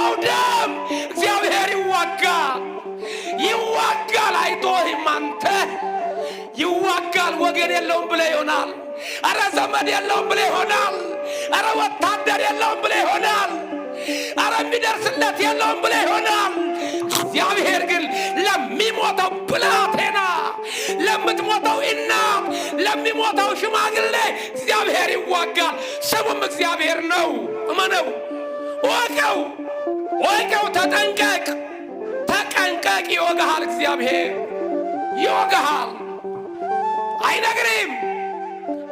በፈሰሰው ደም እግዚአብሔር ይዋጋል። አይቶህም አንተ ይዋጋል። ወገን የለውም ብለህ ይሆናል። አረ ዘመድ የለውም ብለህ ይሆናል። አረ ወታደር የለውም ብለህ ይሆናል። አረ የሚደርስለት የለውም ብለህ ይሆናል። እግዚአብሔር ግን ለሚሞተው ብላቴና፣ ለምትሞተው እናት፣ ለሚሞተው ሽማግሌ እግዚአብሔር ይዋጋል። ስሙም እግዚአብሔር ነው። እመነው፣ ወቀው፣ ተጠንቀቅ። ይወጋሃል። እግዚአብሔር ይወጋሃል። አይነግርም።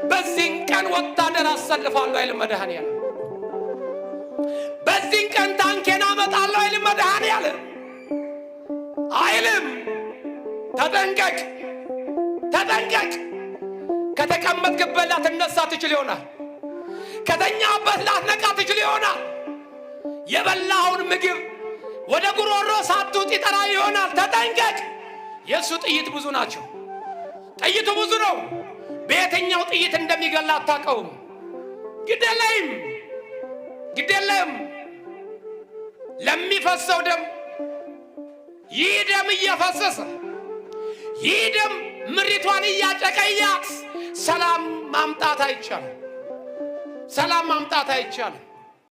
በዚህን ቀን ወታደር አሰልፋለሁ አይልም መድኃኔዓለም። በዚህን ቀን ታንኬን አመጣለሁ አይልም መድኃኔዓለም። አይልም። ተጠንቀቅ። ከተቀመጥክበት ላትነሳ ትችል ይሆናል። ከተኛበት ላትነቃ ትችል ይሆናል። የበላውን ምግብ ወደ ጉሮሮ ሳትውጥ ይጠራ ይሆናል። ተጠንቀቅ። የእሱ ጥይት ብዙ ናቸው። ጥይቱ ብዙ ነው። በየትኛው ጥይት እንደሚገላ አታውቀውም። ግድ የለም። ለሚፈሰው ደም ይህ ደም እየፈሰሰ ይህ ደም ምሪቷን እያጨቀያት ሰላም ማምጣት አይቻልም።